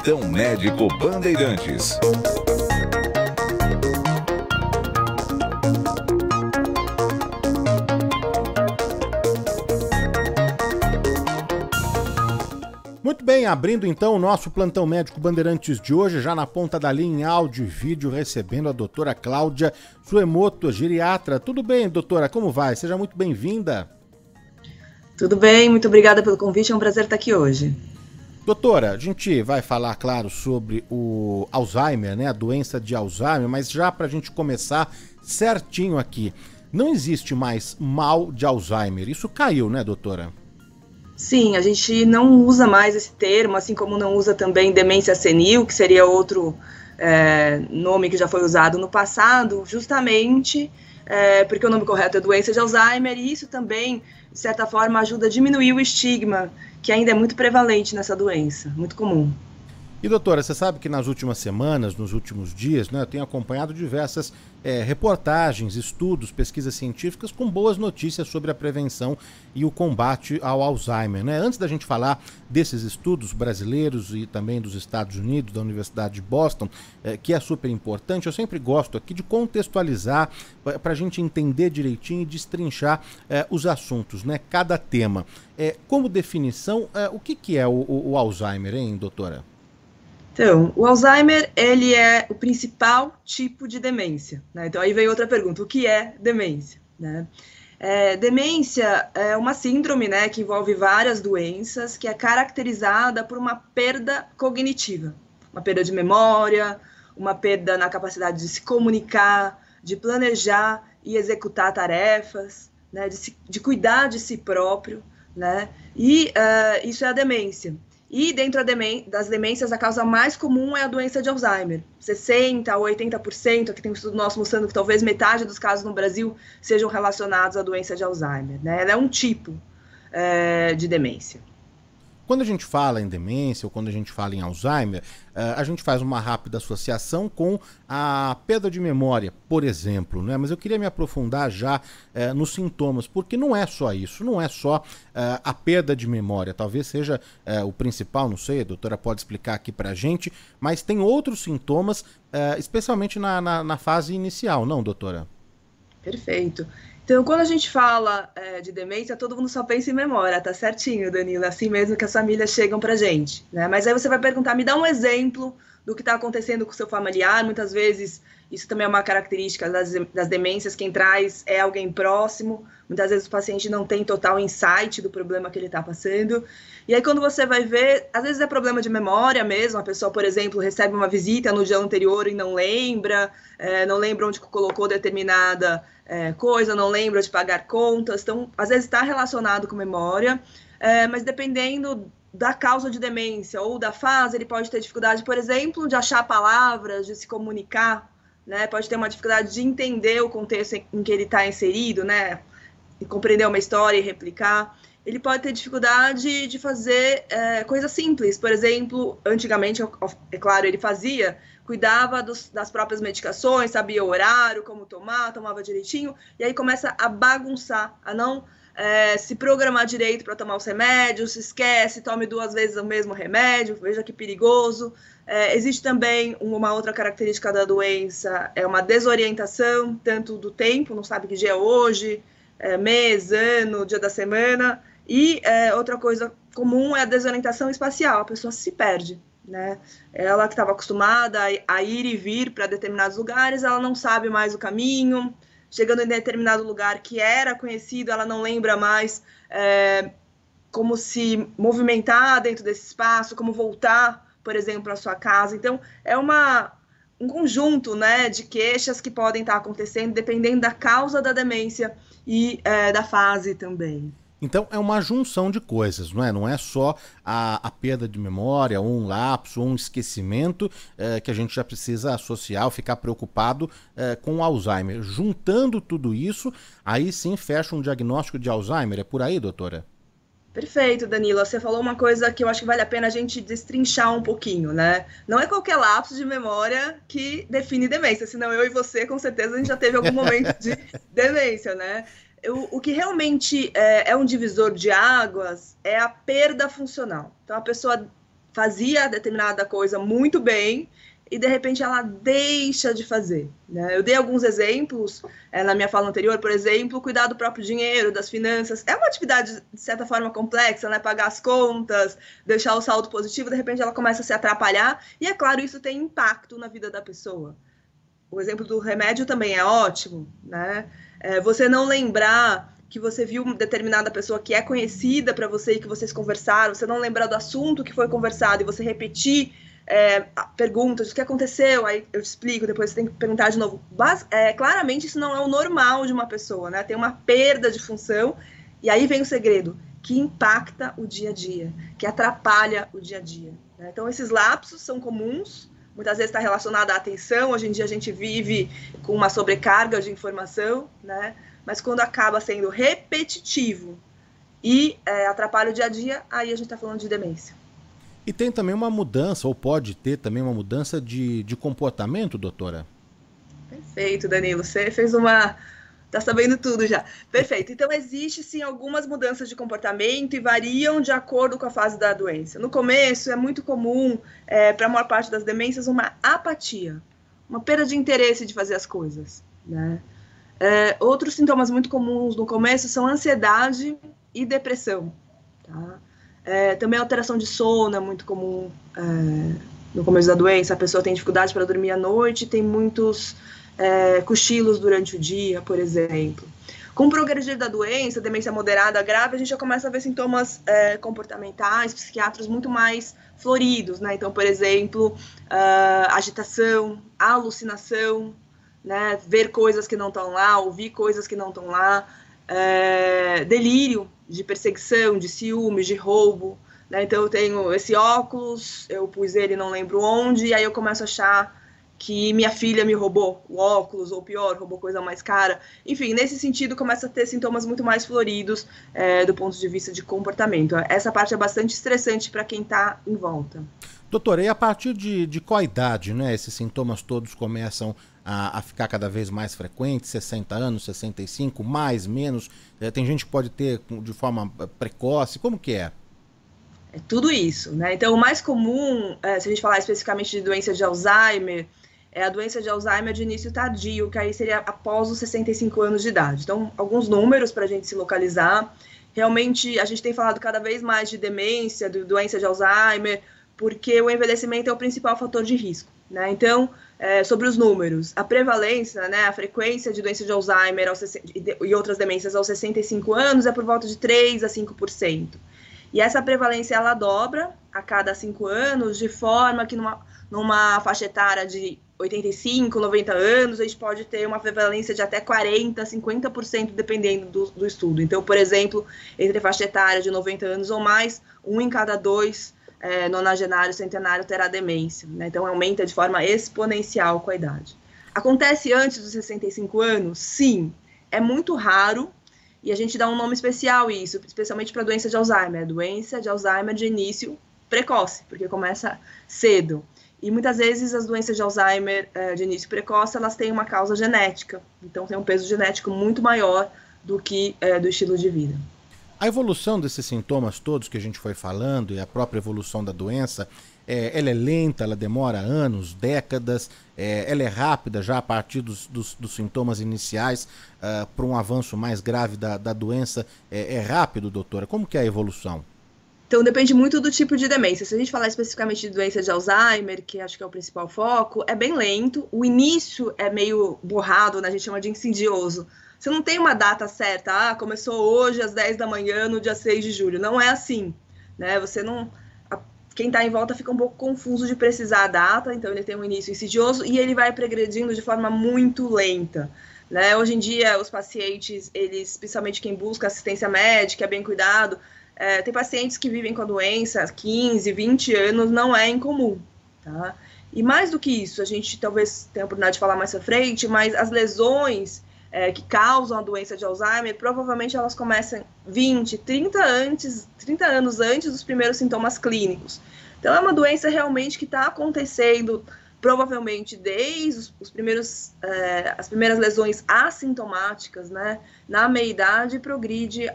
Plantão Médico Bandeirantes. Muito bem, abrindo então o nosso Plantão Médico Bandeirantes de hoje, já na ponta da linha em áudio e vídeo, recebendo a doutora Cláudia Suemoto, geriatra. Tudo bem, doutora? Como vai? Seja muito bem-vinda. Tudo bem, muito obrigada pelo convite, é um prazer estar aqui hoje. Doutora, a gente vai falar, claro, sobre o Alzheimer, né? A doença de Alzheimer, mas já para a gente começar certinho aqui, não existe mais mal de Alzheimer. Isso caiu, né, doutora? Sim, a gente não usa mais esse termo, assim como não usa também demência senil, que seria outro nome que já foi usado no passado, justamente porque o nome correto é doença de Alzheimer, e isso também, de certa forma, ajuda a diminuir o estigma, que ainda é muito prevalente nessa doença, muito comum. E doutora, você sabe que nas últimas semanas, nos últimos dias, né, eu tenho acompanhado diversas reportagens, estudos, pesquisas científicas com boas notícias sobre a prevenção e o combate ao Alzheimer, né? Antes da gente falar desses estudos brasileiros e também dos Estados Unidos, da Universidade de Boston, que é super importante, eu sempre gosto aqui de contextualizar para a gente entender direitinho e destrinchar os assuntos, né? Cada tema. Como definição, o que é o Alzheimer, hein, doutora? Então, o Alzheimer, ele é o principal tipo de demência, né? Então, aí vem outra pergunta, o que é demência, né? Demência é uma síndrome, né, que envolve várias doenças, que é caracterizada por uma perda cognitiva, uma perda de memória, uma perda na capacidade de se comunicar, de planejar e executar tarefas, né, de cuidar de si próprio, né? E isso é a demência. E dentro das demências, a causa mais comum é a doença de Alzheimer. 60% a 80%, aqui tem um estudo nosso mostrando que talvez metade dos casos no Brasil sejam relacionados à doença de Alzheimer, né? Ela é um tipo de demência. Quando a gente fala em demência ou quando a gente fala em Alzheimer, a gente faz uma rápida associação com a perda de memória, por exemplo, né? Mas eu queria me aprofundar já nos sintomas, porque não é só isso, não é só a perda de memória, talvez seja o principal, não sei, a doutora pode explicar aqui pra gente, mas tem outros sintomas, especialmente na fase inicial, não, doutora? Perfeito. Então, quando a gente fala de demência, todo mundo só pensa em memória, tá certinho, Danilo, assim mesmo que as famílias chegam pra gente, né? Mas aí você vai perguntar, me dá um exemplo do que está acontecendo com o seu familiar. Muitas vezes, isso também é uma característica das demências, quem traz é alguém próximo, muitas vezes o paciente não tem total insight do problema que ele está passando, e aí quando você vai ver, às vezes é problema de memória mesmo, a pessoa, por exemplo, recebe uma visita no dia anterior e não lembra onde colocou determinada coisa, não lembra de pagar contas, então às vezes está relacionado com memória, mas dependendo da causa de demência ou da fase, ele pode ter dificuldade, por exemplo, de achar palavras, de se comunicar, né? Pode ter uma dificuldade de entender o contexto em que ele está inserido, né? E compreender uma história e replicar. Ele pode ter dificuldade de fazer coisas simples, por exemplo, antigamente, é claro, ele cuidava das próprias medicações, sabia o horário, como tomava direitinho, e aí começa a bagunçar, a não se programar direito para tomar os remédios, se esquece, tome 2 vezes o mesmo remédio, veja que perigoso. Existe também uma outra característica da doença, é uma desorientação, tanto do tempo, não sabe que dia é hoje, mês, ano, dia da semana, e outra coisa comum é a desorientação espacial, a pessoa se perde, né? Ela que estava acostumada a ir e vir para determinados lugares, ela não sabe mais o caminho, chegando em determinado lugar que era conhecido, ela não lembra mais como se movimentar dentro desse espaço, como voltar, por exemplo, à sua casa. Então, é um conjunto, né, de queixas que podem estar acontecendo dependendo da causa da demência e da fase também. Então é uma junção de coisas, não é? Não é só a perda de memória, ou um lapso, ou um esquecimento que a gente já precisa associar ou ficar preocupado com o Alzheimer. Juntando tudo isso, aí sim fecha um diagnóstico de Alzheimer. É por aí, doutora? Perfeito, Danilo. Você falou uma coisa que eu acho que vale a pena a gente destrinchar um pouquinho, né? Não é qualquer lapso de memória que define demência, senão eu e você, com certeza, a gente já teve algum momento de demência, né? O que realmente é um divisor de águas é a perda funcional. Então, a pessoa fazia determinada coisa muito bem e, de repente, ela deixa de fazer, né? Eu dei alguns exemplos na minha fala anterior, por exemplo, cuidar do próprio dinheiro, das finanças. É uma atividade, de certa forma, complexa, né? Pagar as contas, deixar o saldo positivo, de repente ela começa a se atrapalhar e, é claro, isso tem impacto na vida da pessoa. O exemplo do remédio também é ótimo, né? Você não lembrar que você viu uma determinada pessoa que é conhecida para você e que vocês conversaram, você não lembrar do assunto que foi conversado e você repetir perguntas, o que aconteceu, aí eu te explico, depois você tem que perguntar de novo. Claramente isso não é o normal de uma pessoa, né? Tem uma perda de função e aí vem o segredo, que impacta o dia a dia, que atrapalha o dia a dia, né? Então esses lapsos são comuns, muitas vezes está relacionado à atenção, hoje em dia a gente vive com uma sobrecarga de informação, né? Mas quando acaba sendo repetitivo e atrapalha o dia a dia, aí a gente está falando de demência. E tem também uma mudança, ou pode ter também uma mudança de comportamento, doutora? Perfeito, Danilo. Você fez uma... Tá sabendo tudo já. Perfeito. Então, existe, sim, algumas mudanças de comportamento e variam de acordo com a fase da doença. No começo, é muito comum, para a maior parte das demências, uma apatia, uma perda de interesse de fazer as coisas, né? Outros sintomas muito comuns no começo são ansiedade e depressão, tá? Também alteração de sono é muito comum no começo da doença. A pessoa tem dificuldade para dormir à noite, tem muitos cochilos durante o dia, por exemplo. Com o progredir da doença, demência moderada, grave, a gente já começa a ver sintomas comportamentais, psiquiátricos muito mais floridos, né? Então, por exemplo, agitação, alucinação, né? Ver coisas que não estão lá, ouvir coisas que não estão lá, delírio de perseguição, de ciúmes, de roubo, né? Então eu tenho esse óculos, eu pus ele não lembro onde, e aí eu começo a achar que minha filha me roubou o óculos, ou pior, roubou coisa mais cara. Enfim, nesse sentido começa a ter sintomas muito mais floridos do ponto de vista de comportamento. Essa parte é bastante estressante para quem está em volta. Doutora, e a partir de qual idade, né, esses sintomas todos começam a ficar cada vez mais frequentes? 60 anos, 65, mais, menos? Tem gente que pode ter de forma precoce, como que é? É tudo isso, né? Então, o mais comum, se a gente falar especificamente de doença de Alzheimer, é a doença de Alzheimer de início tardio, que aí seria após os 65 anos de idade. Então, alguns números para a gente se localizar. Realmente, a gente tem falado cada vez mais de demência, de doença de Alzheimer, porque o envelhecimento é o principal fator de risco, né? Então, sobre os números, a prevalência, né, a frequência de doença de Alzheimer e outras demências aos 65 anos é por volta de 3 a 5%. E essa prevalência, ela dobra a cada 5 anos, de forma que numa faixa etária de 85, 90 anos, a gente pode ter uma prevalência de até 40, 50%, dependendo do estudo. Então, por exemplo, entre a faixa etária de 90 anos ou mais, 1 em cada 2 nonagenário, centenário terá demência, né? Então, aumenta de forma exponencial com a idade. Acontece antes dos 65 anos? Sim. É muito raro, e a gente dá um nome especial isso, especialmente para a doença de Alzheimer. Doença de Alzheimer de início precoce, porque começa cedo. E muitas vezes as doenças de Alzheimer de início precoce, elas têm uma causa genética. Então tem um peso genético muito maior do que do estilo de vida. A evolução desses sintomas todos que a gente foi falando e a própria evolução da doença, ela é lenta, ela demora anos, décadas, ela é rápida já a partir dos sintomas iniciais para um avanço mais grave da doença, é rápido, doutora? Como que é a evolução? Então, depende muito do tipo de demência. Se a gente falar especificamente de doença de Alzheimer, que acho que é o principal foco, é bem lento. O início é meio borrado, né? A gente chama de insidioso. Você não tem uma data certa, começou hoje às 10 da manhã, no dia 6 de julho. Não é assim, né? Você não... Quem está em volta fica um pouco confuso de precisar a data, então ele tem um início insidioso e ele vai progredindo de forma muito lenta, né? Hoje em dia, os pacientes, eles, especialmente quem busca assistência médica, bem cuidado, tem pacientes que vivem com a doença há 15, 20 anos, não é incomum, tá? E mais do que isso, a gente talvez tenha a oportunidade de falar mais à frente, mas as lesões que causam a doença de Alzheimer, provavelmente elas começam 20, 30 anos antes dos primeiros sintomas clínicos. Então, é uma doença realmente que está acontecendo, provavelmente desde as primeiras lesões assintomáticas, né, na meia-idade, progride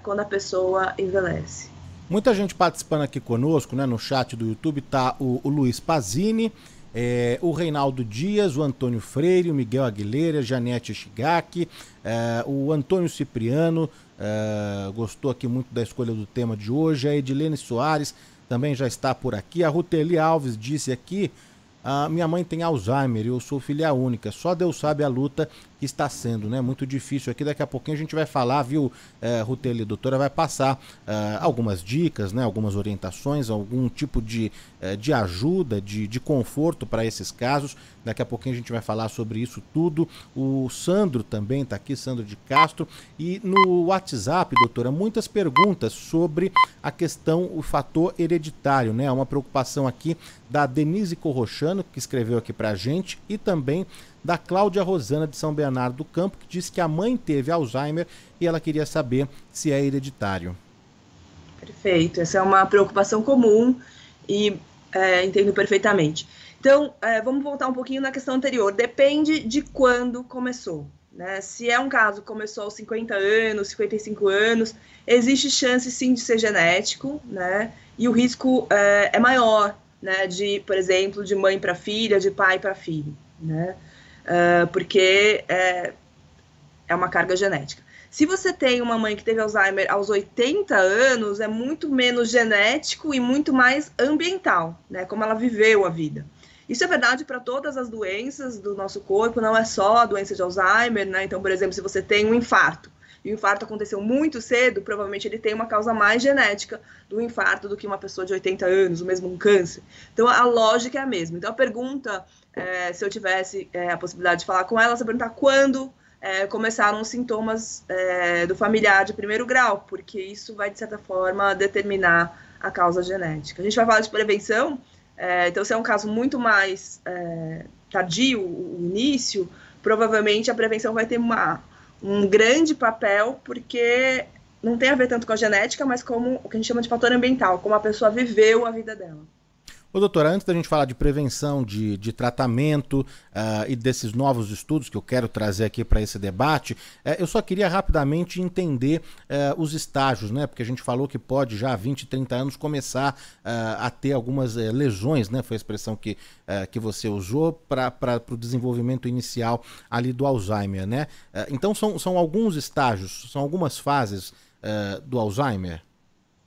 quando a pessoa envelhece. Muita gente participando aqui conosco, né? No chat do YouTube tá o Luiz Pazini, o Reinaldo Dias, o Antônio Freire, o Miguel Aguilera, Janete Shigaki, o Antônio Cipriano, gostou aqui muito da escolha do tema de hoje, a Edilene Soares também já está por aqui, a Ruteli Alves disse aqui: minha mãe tem Alzheimer e eu sou filha única, só Deus sabe a luta que está sendo, né? Muito difícil aqui, daqui a pouquinho a gente vai falar, viu, Ruteli, a doutora vai passar algumas dicas, né? Algumas orientações, algum tipo de ajuda, de conforto para esses casos, daqui a pouquinho a gente vai falar sobre isso tudo. O Sandro também está aqui, Sandro de Castro, e no WhatsApp, doutora, muitas perguntas sobre a questão, o fator hereditário, né? Uma preocupação aqui da Denise Corrochano, que escreveu aqui pra gente, e também da Cláudia Rosana de São Bernardo do Campo, que disse que a mãe teve Alzheimer e ela queria saber se é hereditário. Perfeito, essa é uma preocupação comum e entendo perfeitamente. Então, vamos voltar um pouquinho na questão anterior. Depende de quando começou, né? Se é um caso que começou aos 50 anos, 55 anos, existe chance sim de ser genético, né? E o risco é maior, né? Por exemplo, de mãe para filha, de pai para filho, né? Porque é uma carga genética. Se você tem uma mãe que teve Alzheimer aos 80 anos, é muito menos genético e muito mais ambiental, né? Como ela viveu a vida. Isso é verdade para todas as doenças do nosso corpo, não é só a doença de Alzheimer, né? Então, por exemplo, se você tem um infarto, e o infarto aconteceu muito cedo, provavelmente ele tem uma causa mais genética do infarto do que uma pessoa de 80 anos, ou mesmo um câncer. Então, a lógica é a mesma. Então, a pergunta, se eu tivesse a possibilidade de falar com ela, você perguntar quando começaram os sintomas do familiar de primeiro grau, porque isso vai, de certa forma, determinar a causa genética. A gente vai falar de prevenção, então, se é um caso muito mais tardio, o início, provavelmente a prevenção vai ter um grande papel, porque não tem a ver tanto com a genética, mas como o que a gente chama de fator ambiental, como a pessoa viveu a vida dela. Ô, doutora, antes da gente falar de prevenção, de tratamento e desses novos estudos que eu quero trazer aqui para esse debate, eu só queria rapidamente entender os estágios, né? Porque a gente falou que pode já há 20, 30 anos começar a ter algumas lesões, né? Foi a expressão que você usou para o desenvolvimento inicial ali do Alzheimer, né? Então são alguns estágios, são algumas fases do Alzheimer?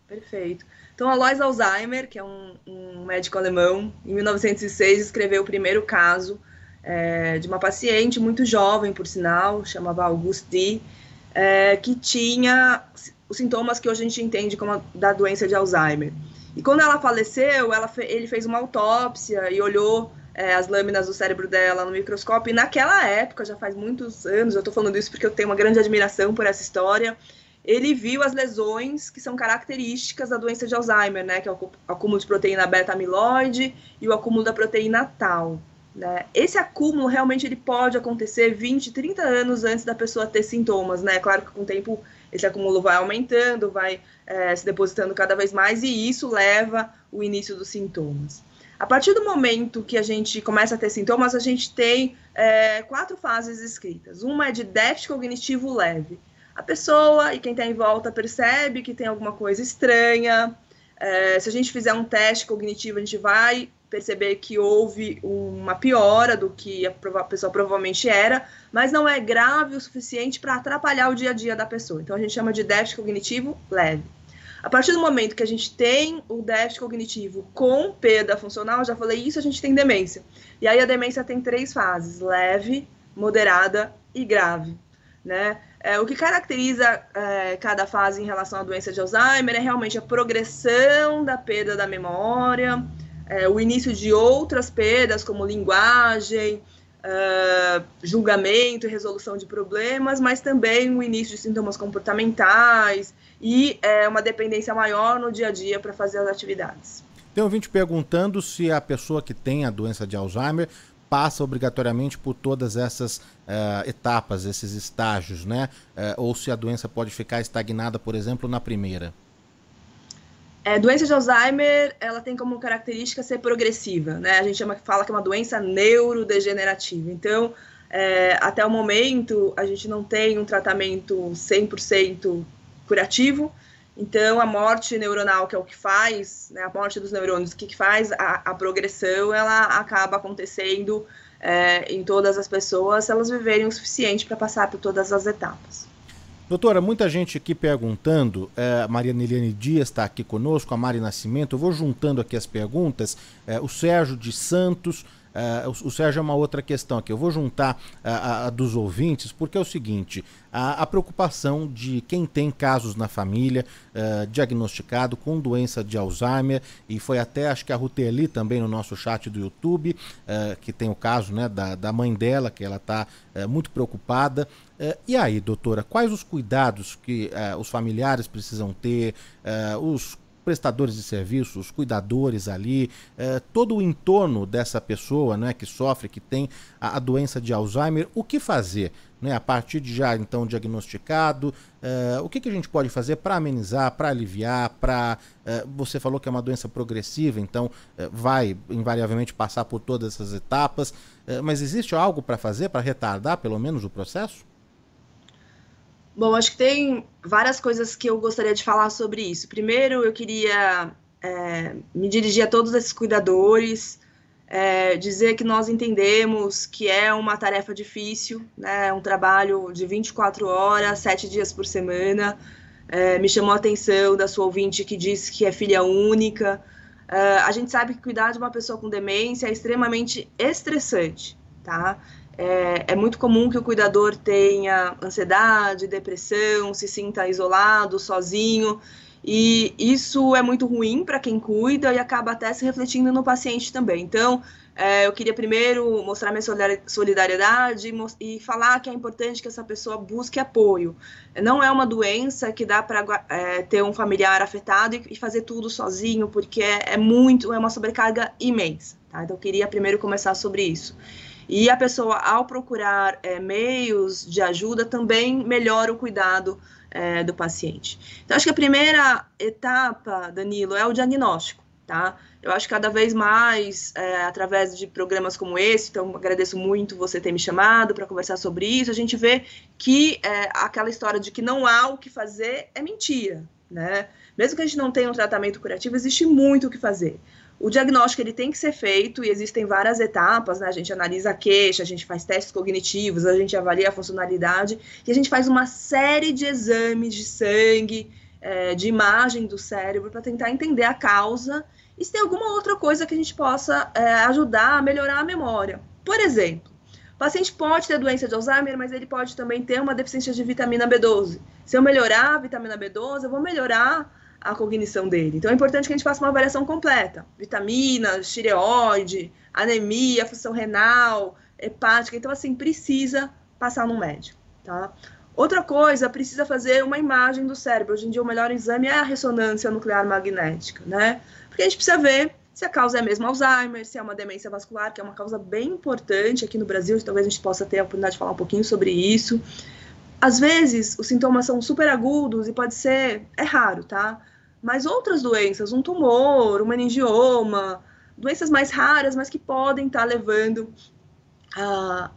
Perfeito. Então, Alois Alzheimer, que é um médico alemão, em 1906 escreveu o primeiro caso de uma paciente muito jovem, por sinal, chamava Auguste D., que tinha os sintomas que hoje a gente entende como da doença de Alzheimer. E quando ela faleceu, ele fez uma autópsia e olhou as lâminas do cérebro dela no microscópio, e naquela época, já faz muitos anos, eu estou falando isso porque eu tenho uma grande admiração por essa história, ele viu as lesões que são características da doença de Alzheimer, né, que é o acúmulo de proteína beta-amiloide e o acúmulo da proteína tau, né? Esse acúmulo realmente ele pode acontecer 20, 30 anos antes da pessoa ter sintomas, né? Claro que com o tempo esse acúmulo vai aumentando, vai se depositando cada vez mais, e isso leva o início dos sintomas. A partir do momento que a gente começa a ter sintomas, a gente tem 4 fases escritas. Uma é de déficit cognitivo leve. A pessoa e quem está em volta percebe que tem alguma coisa estranha. Se a gente fizer um teste cognitivo, a gente vai perceber que houve uma piora do que a pessoa provavelmente era, mas não é grave o suficiente para atrapalhar o dia a dia da pessoa. Então, a gente chama de déficit cognitivo leve. A partir do momento que a gente tem o déficit cognitivo com perda funcional, já falei isso, a gente tem demência. E aí a demência tem 3 fases: leve, moderada e grave, né? O que caracteriza cada fase em relação à doença de Alzheimer é realmente a progressão da perda da memória, o início de outras perdas, como linguagem, julgamento e resolução de problemas, mas também o início de sintomas comportamentais e uma dependência maior no dia a dia para fazer as atividades. Tem um ouvinte perguntando se a pessoa que tem a doença de Alzheimer passa obrigatoriamente por todas essas etapas, esses estágios, né? Ou se a doença pode ficar estagnada, por exemplo, na primeira. Doença de Alzheimer, ela tem como característica ser progressiva, né? A gente fala que é uma doença neurodegenerativa. Então, até o momento, a gente não tem um tratamento 100% curativo. Então, a morte neuronal, que é o que faz, né, a morte dos neurônios, o que faz a progressão, ela acaba acontecendo em todas as pessoas, se elas viverem o suficiente para passar por todas as etapas. Doutora, muita gente aqui perguntando, a Maria Neliane Dias está aqui conosco, a Mari Nascimento, eu vou juntando aqui as perguntas, o Sérgio de Santos, o Sérgio é uma outra questão aqui, eu vou juntar a dos ouvintes, porque é o seguinte, a preocupação de quem tem casos na família diagnosticado com doença de Alzheimer, e foi até, acho que a Ruteli também no nosso chat do YouTube, que tem o caso, né, da mãe dela, que ela está muito preocupada. E aí, doutora, quais os cuidados que os familiares precisam ter, os prestadores de serviços, os cuidadores ali, todo o entorno dessa pessoa, né, que sofre, que tem a doença de Alzheimer, o que fazer, né, a partir de já então diagnosticado, o que a gente pode fazer para amenizar, para aliviar, você falou que é uma doença progressiva, então vai invariavelmente passar por todas essas etapas, mas existe algo para fazer, para retardar pelo menos o processo? Bom, acho que tem várias coisas que eu gostaria de falar sobre isso. Primeiro, eu queria me dirigir a todos esses cuidadores, dizer que nós entendemos que é uma tarefa difícil, né? Um trabalho de 24 horas, 7 dias por semana. Me chamou a atenção da sua ouvinte que disse que é filha única. A gente sabe que cuidar de uma pessoa com demência é extremamente estressante, tá? É muito comum que o cuidador tenha ansiedade, depressão, se sinta isolado, sozinho, e isso é muito ruim para quem cuida e acaba até se refletindo no paciente também. Então, eu queria primeiro mostrar minha solidariedade e falar que é importante que essa pessoa busque apoio. Não é uma doença que dá para ter um familiar afetado e fazer tudo sozinho, porque é uma sobrecarga imensa, tá? Então, eu queria primeiro começar sobre isso. E a pessoa, ao procurar meios de ajuda, também melhora o cuidado do paciente. Então, acho que a primeira etapa, Danilo, é o diagnóstico, tá? Eu acho que cada vez mais, através de programas como esse, então agradeço muito você ter me chamado para conversar sobre isso, a gente vê que aquela história de que não há o que fazer é mentira, né? Mesmo que a gente não tenha um tratamento curativo, existe muito o que fazer. O diagnóstico ele tem que ser feito e existem várias etapas, né? A gente analisa a queixa, a gente faz testes cognitivos, a gente avalia a funcionalidade e a gente faz uma série de exames de sangue, de imagem do cérebro para tentar entender a causa e se tem alguma outra coisa que a gente possa ajudar a melhorar a memória. Por exemplo, o paciente pode ter doença de Alzheimer, mas ele pode também ter uma deficiência de vitamina B12. Se eu melhorar a vitamina B12, eu vou melhorar a cognição dele. Então é importante que a gente faça uma avaliação completa. Vitaminas, tireoide, anemia, função renal, hepática. Então, assim, precisa passar no médico, tá? Outra coisa, precisa fazer uma imagem do cérebro. Hoje em dia o melhor exame é a ressonância nuclear magnética, né? Porque a gente precisa ver se a causa é mesmo Alzheimer, se é uma demência vascular, que é uma causa bem importante aqui no Brasil, talvez a gente possa ter a oportunidade de falar um pouquinho sobre isso. Às vezes, os sintomas são super agudos e pode ser, é raro, tá? Mas outras doenças, um tumor, um meningioma, doenças mais raras, mas que podem estar levando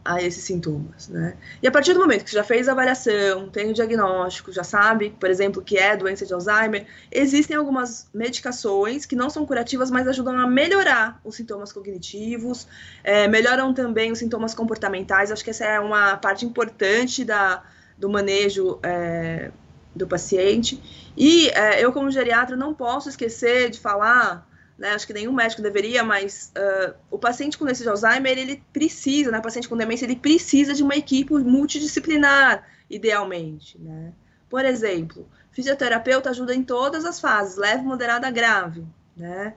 a esses sintomas, né? E a partir do momento que você já fez a avaliação, tem o diagnóstico, já sabe, por exemplo, que é doença de Alzheimer, existem algumas medicações que não são curativas, mas ajudam a melhorar os sintomas cognitivos, melhoram também os sintomas comportamentais. Acho que essa é uma parte importante do manejo do paciente. E eu, como geriatra, não posso esquecer de falar, né, acho que nenhum médico deveria, mas o paciente com doença de Alzheimer, ele precisa, né, o paciente com demência, ele precisa de uma equipe multidisciplinar, idealmente, né? Por exemplo, fisioterapeuta ajuda em todas as fases, leve, moderada, grave, né?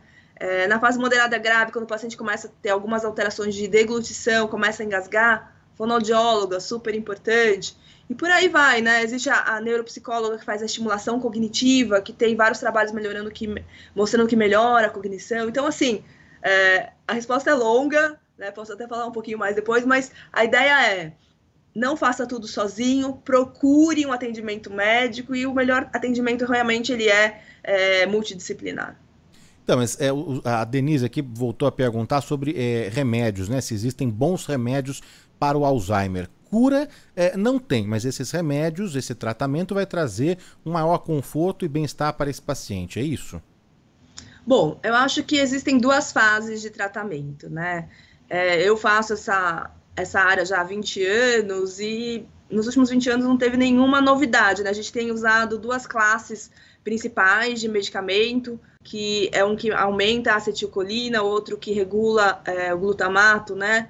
Na fase moderada grave, quando o paciente começa a ter algumas alterações de deglutição, começa a engasgar, fonoaudióloga, super importante. E por aí vai, né? Existe a neuropsicóloga que faz a estimulação cognitiva, que tem vários trabalhos mostrando que melhora a cognição. Então, assim, a resposta é longa, né? Posso até falar um pouquinho mais depois, mas a ideia é: não faça tudo sozinho, procure um atendimento médico e o melhor atendimento realmente ele é multidisciplinar. Então, mas a Denise aqui voltou a perguntar sobre remédios, né? Se existem bons remédios para o Alzheimer. cura não tem, mas esses remédios, esse tratamento vai trazer um maior conforto e bem-estar para esse paciente, é isso? Bom, eu acho que existem duas fases de tratamento, né? Eu faço essa área já há 20 anos e nos últimos 20 anos não teve nenhuma novidade, né? A gente tem usado duas classes principais de medicamento, que é um que aumenta a acetilcolina, outro que regula o glutamato, né?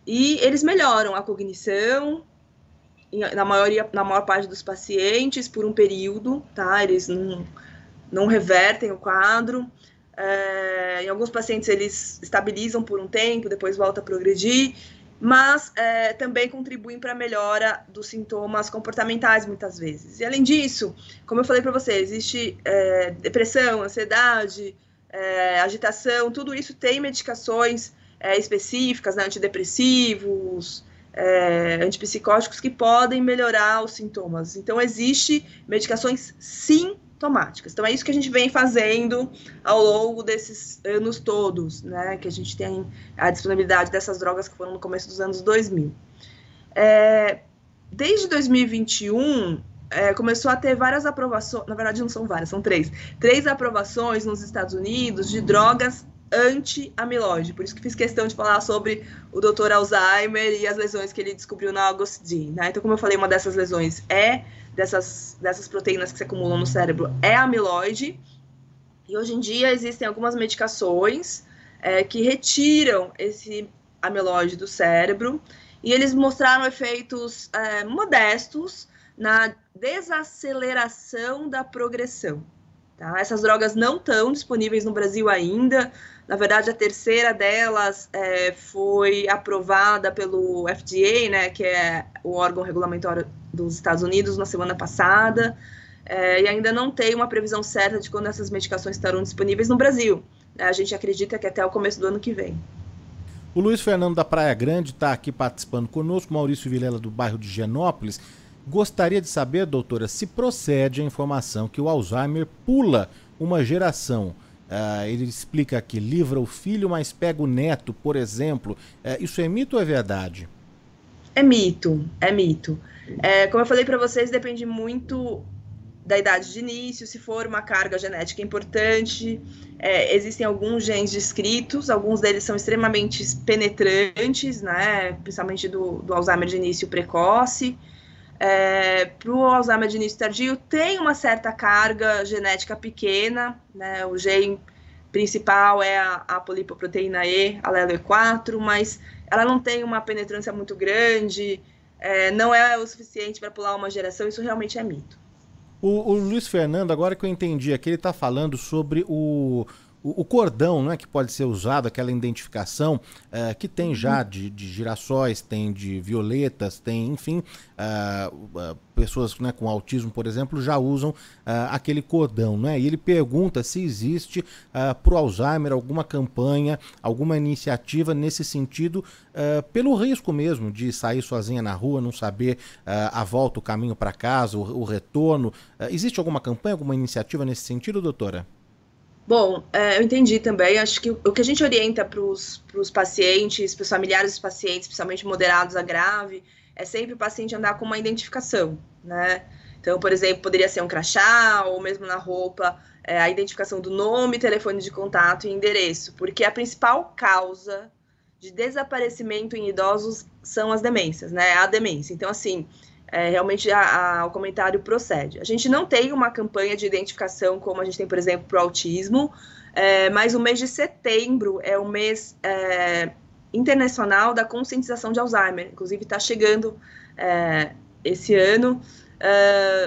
E eles melhoram a cognição na maior parte dos pacientes por um período, tá? Eles não revertem o quadro. Em alguns pacientes eles estabilizam por um tempo, depois volta a progredir, mas também contribuem para a melhora dos sintomas comportamentais muitas vezes. E além disso, como eu falei para você, existe depressão, ansiedade, agitação, tudo isso tem medicações específicas, né, antidepressivos, antipsicóticos que podem melhorar os sintomas. Então, existe medicações sintomáticas. Então, é isso que a gente vem fazendo ao longo desses anos todos, né, que a gente tem a disponibilidade dessas drogas que foram no começo dos anos 2000. Desde 2021, começou a ter várias aprovações, na verdade não são várias, são três aprovações nos Estados Unidos de drogas anti-amiloide, por isso que fiz questão de falar sobre o Dr. Alzheimer e as lesões que ele descobriu na August Dean, né? Então, como eu falei, uma dessas lesões dessas proteínas que se acumulam no cérebro é amiloide, e hoje em dia existem algumas medicações que retiram esse amiloide do cérebro, e eles mostraram efeitos modestos na desaceleração da progressão. Tá? Essas drogas não estão disponíveis no Brasil ainda. Na verdade, a terceira delas foi aprovada pelo FDA, né, que é o órgão regulatório dos Estados Unidos, na semana passada, e ainda não tem uma previsão certa de quando essas medicações estarão disponíveis no Brasil. A gente acredita que até o começo do ano que vem. O Luiz Fernando da Praia Grande está aqui participando conosco, Maurício Vilela do bairro de Genópolis. Gostaria de saber, doutora, se procede a informação que o Alzheimer pula uma geração. Ele explica aqui, livra o filho, mas pega o neto, por exemplo. Isso é mito ou é verdade? É mito, é mito. Como eu falei para vocês, depende muito da idade de início, se for uma carga genética importante. Existem alguns genes descritos, alguns deles são extremamente penetrantes, né? Principalmente do Alzheimer de início precoce. Para o Alzheimer de início tardio, tem uma certa carga genética pequena, né? O gene principal é a polipoproteína E, alelo E4, mas ela não tem uma penetrância muito grande, não é o suficiente para pular uma geração, isso realmente é mito. O Luiz Fernando, agora que eu entendi, aqui ele está falando sobre o cordão, né, que pode ser usado, aquela identificação que tem já de girassóis, tem de violetas, tem, enfim, pessoas, né, com autismo, por exemplo, já usam aquele cordão, né? E ele pergunta se existe para o Alzheimer alguma campanha, alguma iniciativa nesse sentido, pelo risco mesmo de sair sozinha na rua, não saber a volta, o caminho para casa, o retorno. Existe alguma campanha, alguma iniciativa nesse sentido, doutora? Bom, eu entendi também. Acho que o que a gente orienta para os pacientes, para os familiares dos pacientes, especialmente moderados a grave, é sempre o paciente andar com uma identificação, né? Então, por exemplo, poderia ser um crachá ou mesmo na roupa, a identificação do nome, telefone de contato e endereço, porque a principal causa de desaparecimento em idosos são as demências, né? A demência. Então, assim, realmente o comentário procede. A gente não tem uma campanha de identificação como a gente tem, por exemplo, para o autismo, mas o mês de setembro é o mês internacional da conscientização de Alzheimer. Inclusive, está chegando esse ano.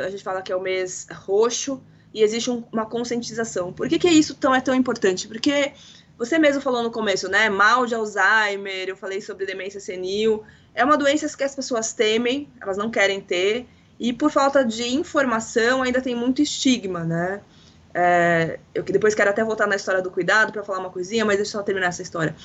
A gente fala que é o mês roxo e existe uma conscientização. Por que isso é tão importante? Porque você mesmo falou no começo, né? Mal de Alzheimer, eu falei sobre demência senil. É uma doença que as pessoas temem, elas não querem ter, e por falta de informação ainda tem muito estigma, né? Eu que depois quero até voltar na história do cuidado para falar uma coisinha, mas deixa eu só terminar essa história.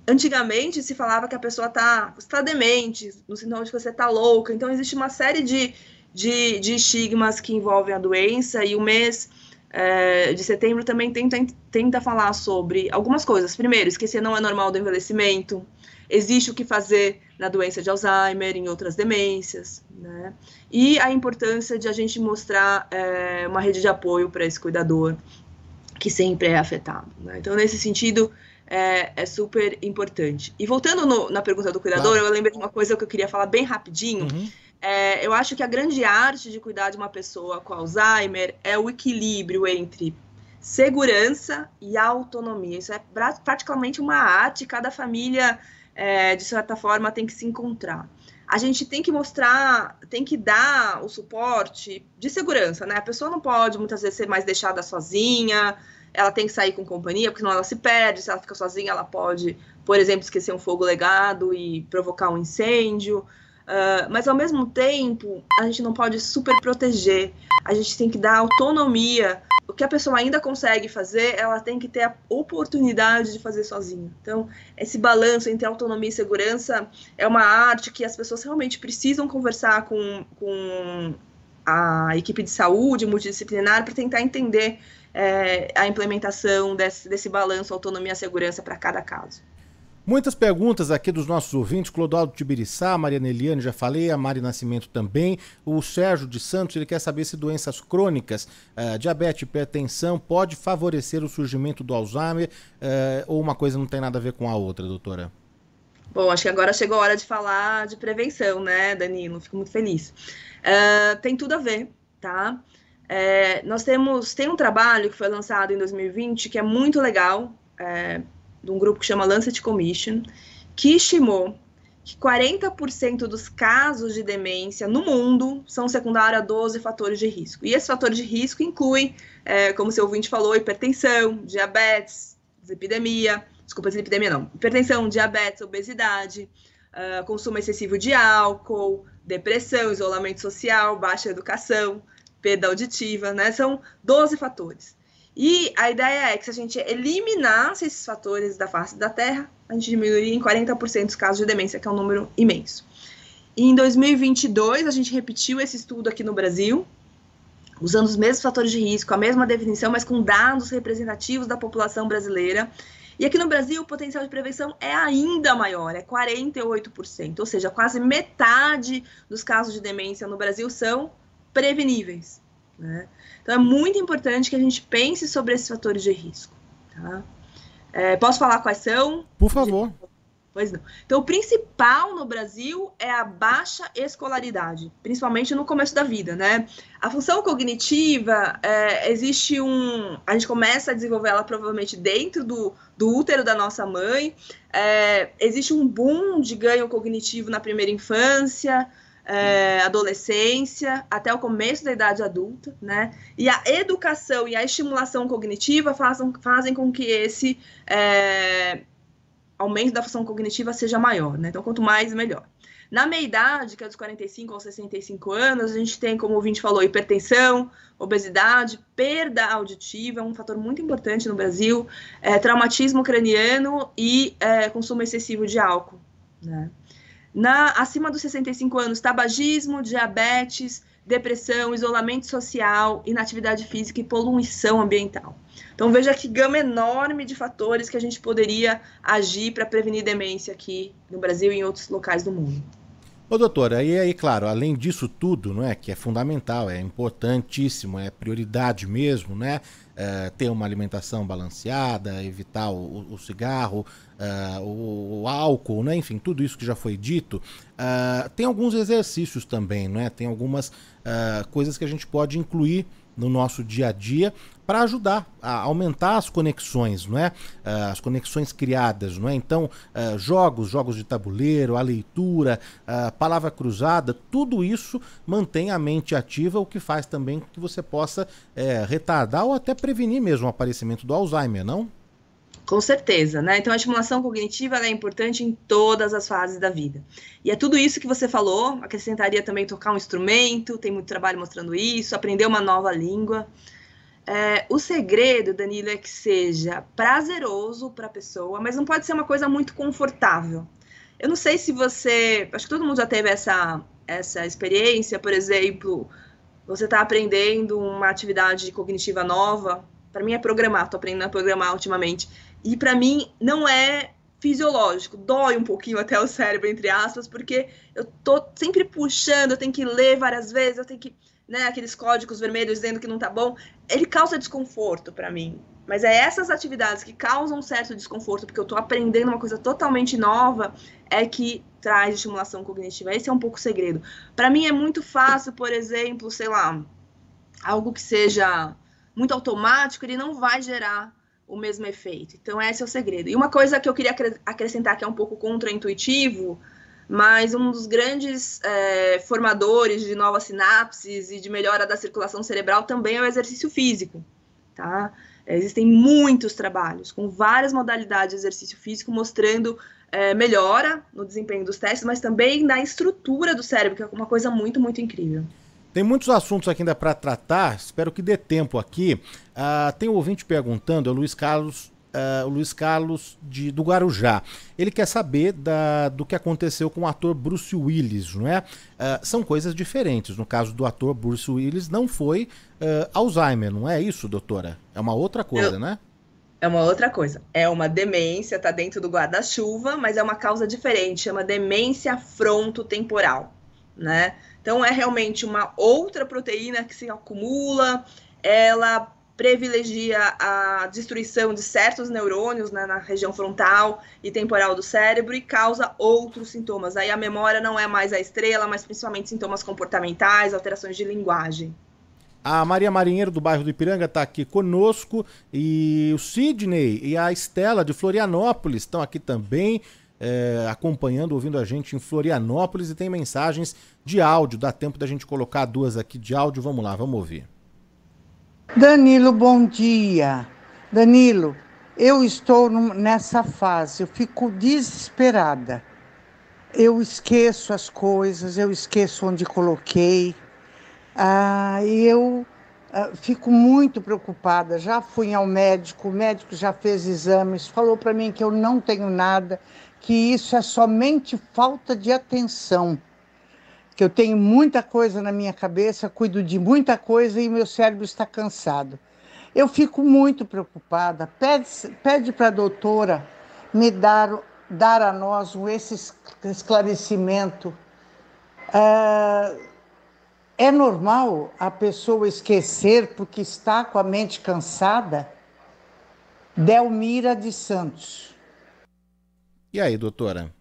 Antigamente se falava que a pessoa está demente, no sintoma de que você está louca, então existe uma série de estigmas que envolvem a doença, e o mês de setembro também tenta falar sobre algumas coisas. Primeiro, esquecer não é normal do envelhecimento. existe o que fazer na doença de Alzheimer, em outras demências, né? E a importância de a gente mostrar uma rede de apoio para esse cuidador que sempre é afetado, né? Então, nesse sentido, é super importante. E voltando na pergunta do cuidador, claro, eu lembrei de uma coisa que eu queria falar bem rapidinho. Eu acho que a grande arte de cuidar de uma pessoa com Alzheimer é o equilíbrio entre segurança e autonomia. Isso é praticamente uma arte, cada família, de certa forma, tem que se encontrar. A gente tem que mostrar, tem que dar o suporte de segurança, né? A pessoa não pode, muitas vezes, ser mais deixada sozinha, ela tem que sair com companhia, porque senão ela se perde. Se ela fica sozinha, ela pode, por exemplo, esquecer um fogo legado e provocar um incêndio. Mas, ao mesmo tempo, a gente não pode super proteger. A gente tem que dar autonomia. O que a pessoa ainda consegue fazer, ela tem que ter a oportunidade de fazer sozinha. Então, esse balanço entre autonomia e segurança é uma arte que as pessoas realmente precisam conversar com a equipe de saúde multidisciplinar para tentar entender a implementação desse balanço autonomia e segurança para cada caso. Muitas perguntas aqui dos nossos ouvintes, Clodoaldo Tibiriçá, Mariana Eliane, já falei, a Mari Nascimento também, o Sérgio de Santos, ele quer saber se doenças crônicas, diabetes, hipertensão, pode favorecer o surgimento do Alzheimer, ou uma coisa não tem nada a ver com a outra, doutora? Bom, acho que agora chegou a hora de falar de prevenção, né, Danilo? Fico muito feliz. Tem tudo a ver, tá? Tem um trabalho que foi lançado em 2020 que é muito legal, de um grupo que chama Lancet Commission, que estimou que 40% dos casos de demência no mundo são secundários a 12 fatores de risco. E esses fatores de risco incluem, como seu ouvinte falou, hipertensão, diabetes, hipertensão, diabetes, obesidade, consumo excessivo de álcool, depressão, isolamento social, baixa educação, perda auditiva, né? São 12 fatores. E a ideia é que se a gente eliminasse esses fatores da face da Terra, a gente diminuiria em 40% os casos de demência, que é um número imenso. E em 2022, a gente repetiu esse estudo aqui no Brasil, usando os mesmos fatores de risco, a mesma definição, mas com dados representativos da população brasileira. E aqui no Brasil, o potencial de prevenção é ainda maior, é 48%, ou seja, quase metade dos casos de demência no Brasil são preveníveis, né? Então, é muito importante que a gente pense sobre esses fatores de risco, tá? Posso falar quais são? Por favor. Pois não. Então, o principal no Brasil é a baixa escolaridade, principalmente no começo da vida, né? A função cognitiva, a gente começa a desenvolver ela provavelmente dentro do útero da nossa mãe. Existe um boom de ganho cognitivo na primeira infância, adolescência, até o começo da idade adulta, né? E a educação e a estimulação cognitiva fazem com que esse aumento da função cognitiva seja maior, né? Então, quanto mais, melhor. Na meia-idade, que é dos 45 aos 65 anos, a gente tem, como o ouvinte falou, hipertensão, obesidade, perda auditiva, um fator muito importante no Brasil, traumatismo craniano e consumo excessivo de álcool, né? Acima dos 65 anos, tabagismo, diabetes, depressão, isolamento social, inatividade física e poluição ambiental. Então, veja que gama enorme de fatores que a gente poderia agir para prevenir demência aqui no Brasil e em outros locais do mundo. Ô, doutora, e aí, claro, além disso tudo, não é, que é fundamental, é importantíssimo, é prioridade mesmo, né? Ter uma alimentação balanceada, evitar o cigarro, o álcool, né? Enfim, tudo isso que já foi dito. Tem alguns exercícios também, né? Tem algumas coisas que a gente pode incluir no nosso dia a dia para ajudar a aumentar as conexões, não é? As conexões criadas, não é? Então, jogos de tabuleiro, a leitura, palavra cruzada, tudo isso mantém a mente ativa, o que faz também que você possa retardar ou até prevenir mesmo o aparecimento do Alzheimer, não? Com certeza, né? Então, a estimulação cognitiva é importante em todas as fases da vida. E é tudo isso que você falou, acrescentaria também tocar um instrumento, tem muito trabalho mostrando isso, aprender uma nova língua. O segredo, Danilo, é que seja prazeroso para a pessoa, mas não pode ser uma coisa muito confortável. Eu não sei se você... Acho que todo mundo já teve essa experiência, por exemplo, você está aprendendo uma atividade cognitiva nova. Para mim é programar, estou aprendendo a programar ultimamente. E para mim não é fisiológico, dói um pouquinho até o cérebro, entre aspas, porque eu tô sempre puxando, eu tenho que ler várias vezes, eu tenho que, né, aqueles códigos vermelhos dizendo que não tá bom, ele causa desconforto para mim. Mas é essas atividades que causam um certo desconforto, porque eu tô aprendendo uma coisa totalmente nova, é que traz estimulação cognitiva. Esse é um pouco o segredo. Para mim é muito fácil, por exemplo, sei lá, algo que seja muito automático, ele não vai gerar o mesmo efeito. Então, esse é o segredo. E uma coisa que eu queria acrescentar, que é um pouco contraintuitivo, mas um dos grandes formadores de novas sinapses e de melhora da circulação cerebral também é o exercício físico, tá? Existem muitos trabalhos com várias modalidades de exercício físico mostrando melhora no desempenho dos testes, mas também na estrutura do cérebro, que é uma coisa muito, muito incrível. Tem muitos assuntos aqui ainda para tratar, espero que dê tempo aqui. Tem um ouvinte perguntando, é o Luiz Carlos do Guarujá. Ele quer saber do que aconteceu com o ator Bruce Willis, não é? São coisas diferentes. No caso do ator Bruce Willis, não foi Alzheimer, não é isso, doutora? É uma outra coisa, né? É uma outra coisa. É uma demência, tá dentro do guarda-chuva, mas é uma causa diferente, chama demência frontotemporal, né? Então, é realmente uma outra proteína que se acumula, ela privilegia a destruição de certos neurônios, né, na região frontal e temporal do cérebro e causa outros sintomas. Aí a memória não é mais a estrela, mas principalmente sintomas comportamentais, alterações de linguagem. A Maria Marinheiro, do bairro do Ipiranga, está aqui conosco, e o Sidney e a Estela, de Florianópolis, estão aqui também, acompanhando, ouvindo a gente em Florianópolis, e tem mensagens de áudio. Dá tempo da gente colocar duas aqui de áudio. Vamos lá, vamos ouvir. Danilo, bom dia. Danilo, eu estou nessa fase, eu fico desesperada. Eu esqueço as coisas, eu esqueço onde coloquei. E eu fico muito preocupada. Já fui ao médico, o médico já fez exames, falou para mim que eu não tenho nada, que isso é somente falta de atenção, que eu tenho muita coisa na minha cabeça, cuido de muita coisa e meu cérebro está cansado. Eu fico muito preocupada. Pede para a doutora me dar a nós esse esclarecimento. É normal a pessoa esquecer porque está com a mente cansada? Delmira de Santos. E aí, doutora?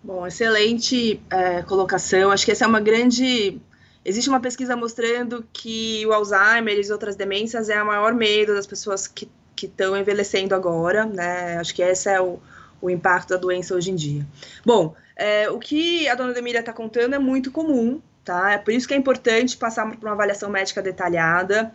Bom, excelente colocação. Acho que essa é uma grande... Existe uma pesquisa mostrando que o Alzheimer e outras demências é o maior medo das pessoas que estão envelhecendo agora, né? Acho que esse é o impacto da doença hoje em dia. Bom, o que a dona Demília está contando é muito comum, tá? É por isso que é importante passar por uma avaliação médica detalhada.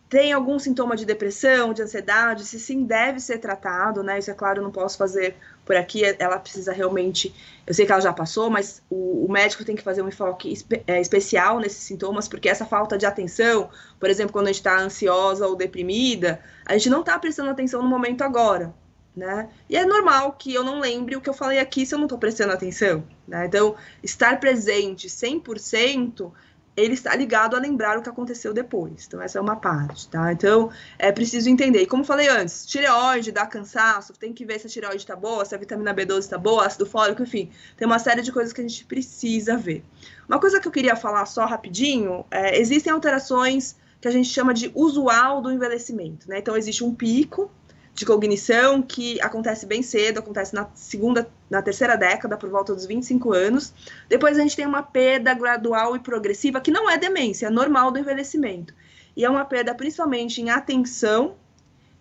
Tem algum sintoma de depressão, de ansiedade? Se sim, deve ser tratado, né? Isso, é claro, eu não posso fazer por aqui. Ela precisa realmente... Eu sei que ela já passou, mas o médico tem que fazer um enfoque especial nesses sintomas, porque essa falta de atenção, por exemplo, quando a gente está ansiosa ou deprimida, a gente não está prestando atenção no momento agora, né? E é normal que eu não lembre o que eu falei aqui se eu não estou prestando atenção, né? Então, estar presente 100%... ele está ligado a lembrar o que aconteceu depois. Então, essa é uma parte, tá? Então, é preciso entender. E como falei antes, tireoide dá cansaço, tem que ver se a tireoide está boa, se a vitamina B12 está boa, ácido fólico, enfim. Tem uma série de coisas que a gente precisa ver. Uma coisa que eu queria falar só rapidinho, existem alterações que a gente chama de usual do envelhecimento, né? Então, existe um pico de cognição que acontece bem cedo, acontece na terceira década, por volta dos 25 anos. Depois a gente tem uma perda gradual e progressiva, que não é demência, é normal do envelhecimento. E é uma perda principalmente em atenção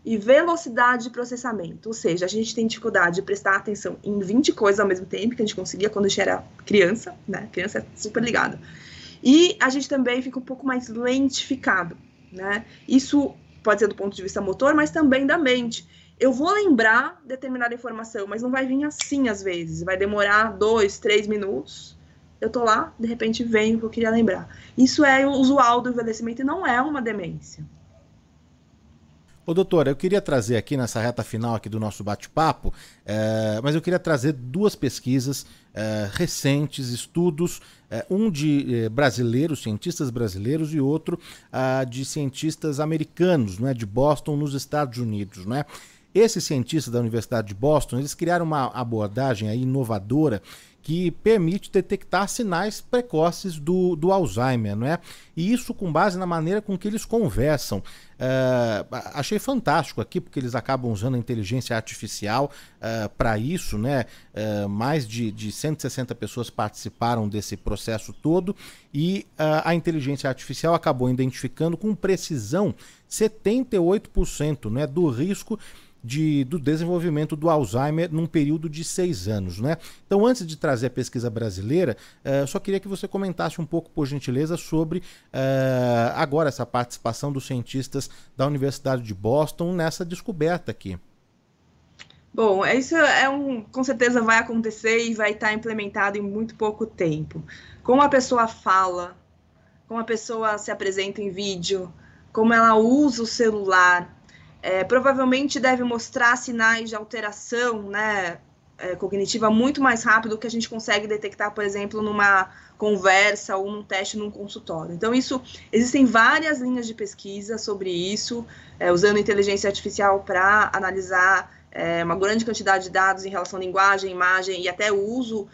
e velocidade de processamento. Ou seja, a gente tem dificuldade de prestar atenção em 20 coisas ao mesmo tempo, que a gente conseguia quando a gente era criança, né? Criança é super ligada. E a gente também fica um pouco mais lentificado, né? Isso pode ser do ponto de vista motor, mas também da mente. Eu vou lembrar determinada informação, mas não vai vir assim às vezes. Vai demorar 2, 3 minutos. Eu tô lá, de repente vem o que eu queria lembrar. Isso é o usual do envelhecimento e não é uma demência. Ô, doutora, eu queria trazer aqui nessa reta final aqui do nosso bate-papo, mas eu queria trazer duas pesquisas recentes, estudos, um de brasileiros, cientistas brasileiros, e outro de cientistas americanos, né, de Boston, nos Estados Unidos, né? esses cientistas da Universidade de Boston, eles criaram uma abordagem aí inovadora que permite detectar sinais precoces do Alzheimer, não é? E isso com base na maneira com que eles conversam. Achei fantástico aqui, porque eles acabam usando a inteligência artificial para isso, né? Mais de 160 pessoas participaram desse processo todo e a inteligência artificial acabou identificando com precisão 78%, né, do risco do desenvolvimento do Alzheimer num período de 6 anos, né? Então, antes de trazer a pesquisa brasileira, só queria que você comentasse um pouco, por gentileza, sobre agora essa participação dos cientistas da Universidade de Boston nessa descoberta aqui. Bom, isso com certeza vai acontecer e vai estar implementado em muito pouco tempo. Como a pessoa fala, como a pessoa se apresenta em vídeo, como ela usa o celular, provavelmente deve mostrar sinais de alteração, né, cognitiva muito mais rápido do que a gente consegue detectar, por exemplo, numa conversa ou num teste num consultório. Então, existem várias linhas de pesquisa sobre isso, usando inteligência artificial para analisar uma grande quantidade de dados em relação à linguagem, imagem e até o uso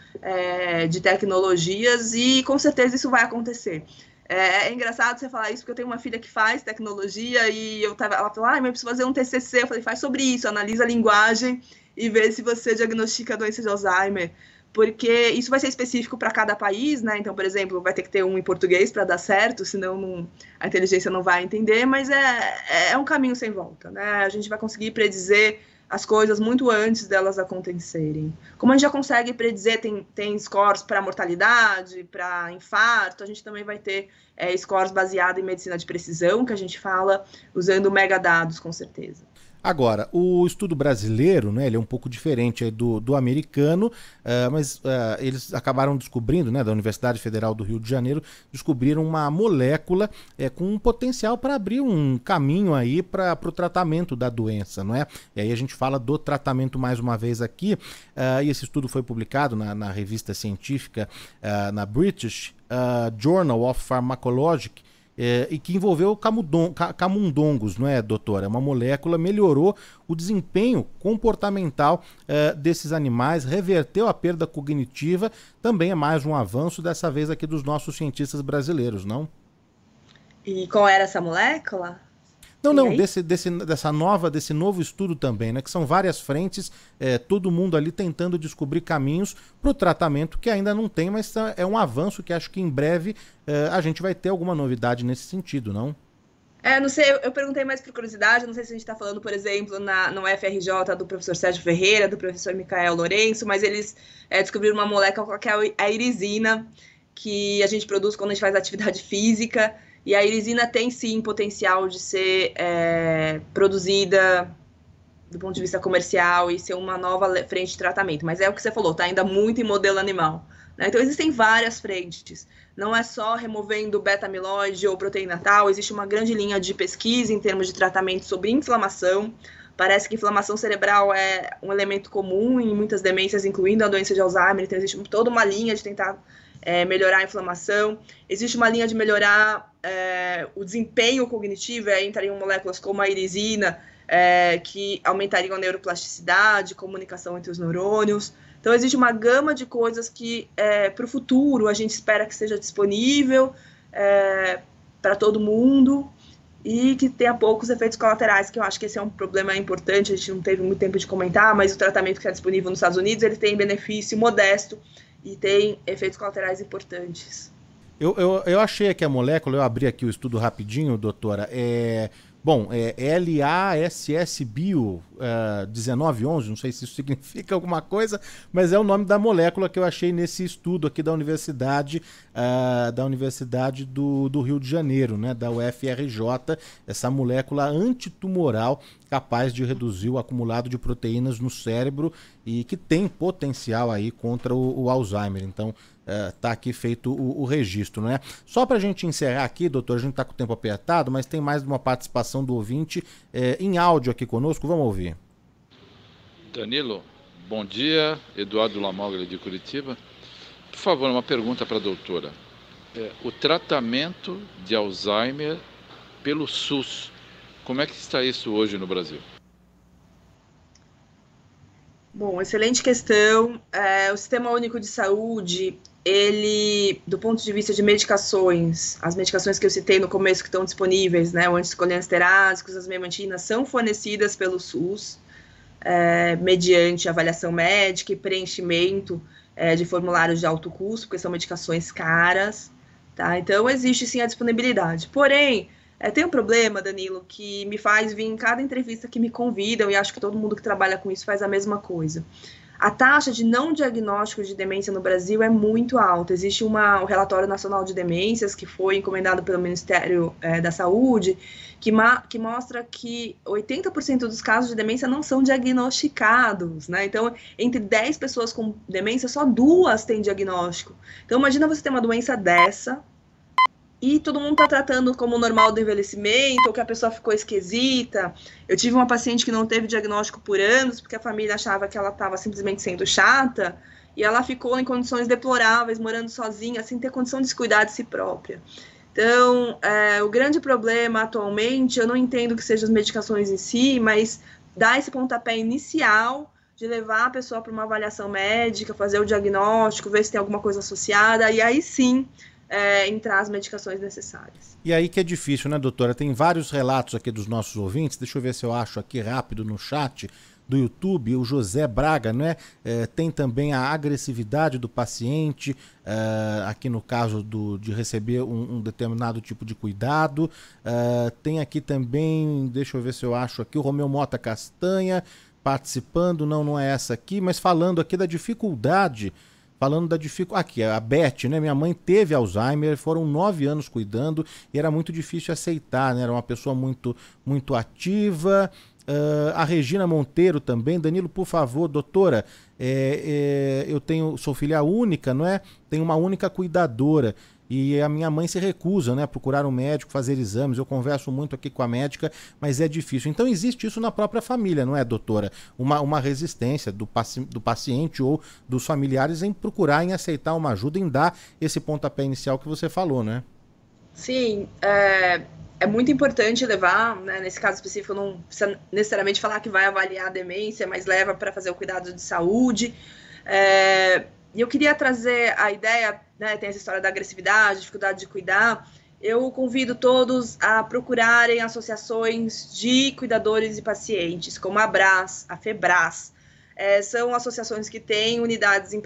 de tecnologias, e com certeza isso vai acontecer. É engraçado você falar isso, porque eu tenho uma filha que faz tecnologia e ela falou, mas eu preciso fazer um TCC. Eu falei, faz sobre isso, analisa a linguagem e vê se você diagnostica a doença de Alzheimer, porque isso vai ser específico para cada país, né? Então, por exemplo, vai ter que ter um em português para dar certo, senão a inteligência não vai entender, mas é um caminho sem volta, né? A gente vai conseguir predizer as coisas muito antes delas acontecerem. Como a gente já consegue predizer, tem scores para mortalidade, para infarto, a gente também vai ter scores baseados em medicina de precisão, que a gente fala usando megadados, com certeza. Agora, o estudo brasileiro, né, ele é um pouco diferente aí do americano, mas eles acabaram descobrindo, né, da Universidade Federal do Rio de Janeiro, descobriram uma molécula com um potencial para abrir um caminho aí para o tratamento da doença, não é? E aí a gente fala do tratamento mais uma vez aqui, e esse estudo foi publicado na revista científica, na British Journal of Pharmacology, e que envolveu camundongos, não é, doutora? Uma molécula melhorou o desempenho comportamental desses animais, reverteu a perda cognitiva, também é mais um avanço, dessa vez aqui dos nossos cientistas brasileiros, não? E qual era essa molécula? Não, desse novo estudo também, né? Que são várias frentes, todo mundo ali tentando descobrir caminhos para o tratamento que ainda não tem, mas é um avanço que acho que em breve a gente vai ter alguma novidade nesse sentido, não? Não sei, eu perguntei mais por curiosidade, não sei se a gente está falando, por exemplo, no FRJ do professor Sérgio Ferreira, do professor Micael Lourenço, mas eles descobriram uma molécula que é a irisina, que a gente produz quando a gente faz atividade física. E a irisina tem, sim, potencial de ser produzida do ponto de vista comercial e ser uma nova frente de tratamento. Mas é o que você falou, está ainda muito em modelo animal, né? Então, existem várias frentes. Não é só removendo beta-amiloide ou proteína tal. Existe uma grande linha de pesquisa em termos de tratamento sobre inflamação. Parece que inflamação cerebral é um elemento comum em muitas demências, incluindo a doença de Alzheimer. Então, existe toda uma linha de tentar melhorar a inflamação. Existe uma linha de melhorar o desempenho cognitivo, entrariam moléculas como a irisina, que aumentariam a neuroplasticidade, comunicação entre os neurônios. Então, existe uma gama de coisas que, para o futuro, a gente espera que seja disponível para todo mundo e que tenha poucos efeitos colaterais, que eu acho que esse é um problema importante, a gente não teve muito tempo de comentar, mas o tratamento que está disponível nos Estados Unidos, ele tem benefício modesto e tem efeitos colaterais importantes. Eu achei aqui a molécula, eu abri aqui o estudo rapidinho, doutora, LASS Bio 1911, não sei se isso significa alguma coisa, mas é o nome da molécula que eu achei nesse estudo aqui da Universidade do Rio de Janeiro, né, da UFRJ, essa molécula antitumoral capaz de reduzir o acumulado de proteínas no cérebro e que tem potencial aí contra o Alzheimer. Então, tá aqui feito o registro, né? Só para a gente encerrar aqui, doutor, a gente está com o tempo apertado, mas tem mais uma participação do ouvinte em áudio aqui conosco, vamos ouvir. Danilo, bom dia, Eduardo Lamoglia de Curitiba. Por favor, uma pergunta para a doutora. O tratamento de Alzheimer pelo SUS, como é que está isso hoje no Brasil? Bom, excelente questão. O Sistema Único de Saúde, ele, do ponto de vista de medicações, as medicações que eu citei no começo que estão disponíveis, né, o anticolinsterásicos, as mematinas, são fornecidas pelo SUS, mediante avaliação médica e preenchimento de formulários de alto custo, porque são medicações caras, tá? Então, existe sim a disponibilidade. Porém, tem um problema, Danilo, que me faz vir em cada entrevista que me convidam, e acho que todo mundo que trabalha com isso faz a mesma coisa. A taxa de não diagnóstico de demência no Brasil é muito alta. Existe o Relatório Nacional de Demências, que foi encomendado pelo Ministério da Saúde, que mostra que 80% dos casos de demência não são diagnosticados, né? Então, entre 10 pessoas com demência, só 2 têm diagnóstico. Então, imagina você ter uma doença dessa, e todo mundo está tratando como normal do envelhecimento, ou que a pessoa ficou esquisita. Eu tive uma paciente que não teve diagnóstico por anos, porque a família achava que ela estava simplesmente sendo chata, e ela ficou em condições deploráveis, morando sozinha, sem ter condição de se cuidar de si própria. Então, o grande problema atualmente, eu não entendo que sejam as medicações em si, mas dar esse pontapé inicial de levar a pessoa para uma avaliação médica, fazer o diagnóstico, ver se tem alguma coisa associada, e aí sim entrar as medicações necessárias. E aí que é difícil, né, doutora? Tem vários relatos aqui dos nossos ouvintes, deixa eu ver se eu acho aqui rápido no chat do YouTube, o José Braga, né? Tem também a agressividade do paciente, aqui no caso de receber um determinado tipo de cuidado. Tem aqui também, deixa eu ver se eu acho aqui, o Romeu Mota Castanha participando, não é essa aqui, mas falando aqui da dificuldade. Aqui, a Beth, né? Minha mãe teve Alzheimer, foram 9 anos cuidando e era muito difícil aceitar, né? Era uma pessoa muito, muito ativa. A Regina Monteiro também. Danilo, por favor, doutora, sou filha única, não é? Tenho uma única cuidadora. E a minha mãe se recusa, né, a procurar um médico, fazer exames. Eu converso muito aqui com a médica, mas é difícil. Então existe isso na própria família, não é, doutora? Uma resistência do paciente ou dos familiares em procurar, em aceitar uma ajuda, em dar esse pontapé inicial que você falou, né? Sim, é muito importante levar, né, nesse caso específico, não precisa necessariamente falar que vai avaliar a demência, mas leva para fazer o cuidado de saúde. E eu queria trazer a ideia, né, tem essa história da agressividade, dificuldade de cuidar. Eu convido todos a procurarem associações de cuidadores e pacientes, como a ABRAS, a FEBRAS. São associações que têm unidades em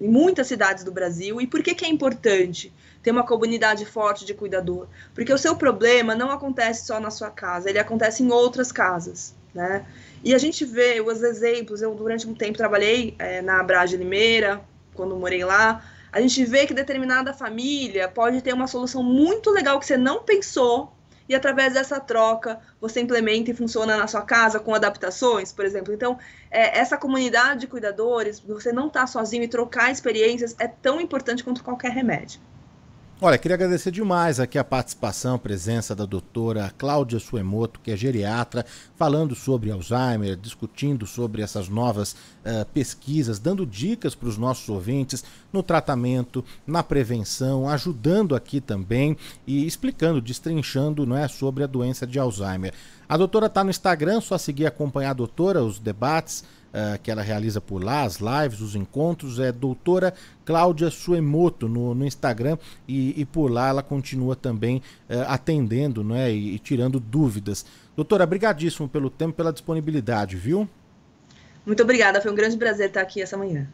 muitas cidades do Brasil. E por que é importante ter uma comunidade forte de cuidador? Porque o seu problema não acontece só na sua casa, ele acontece em outras casas, né? E a gente vê os exemplos. Eu, durante um tempo, trabalhei na Abras de Limeira, quando morei lá. A gente vê que determinada família pode ter uma solução muito legal que você não pensou, e através dessa troca você implementa e funciona na sua casa com adaptações, por exemplo. Então, essa comunidade de cuidadores, você não estar sozinho e trocar experiências é tão importante quanto qualquer remédio. Olha, queria agradecer demais aqui a participação, a presença da doutora Cláudia Suemoto, que é geriatra, falando sobre Alzheimer, discutindo sobre essas novas pesquisas, dando dicas para os nossos ouvintes no tratamento, na prevenção, ajudando aqui também e explicando, destrinchando, não é, sobre a doença de Alzheimer. A doutora está no Instagram, só seguir e acompanhar a doutora, os debates que ela realiza por lá, as lives, os encontros, doutora Cláudia Suemoto no Instagram, e por lá ela continua também atendendo, né, e tirando dúvidas. Doutora, brigadíssimo pelo tempo, pela disponibilidade, viu? Muito obrigada, foi um grande prazer estar aqui essa manhã.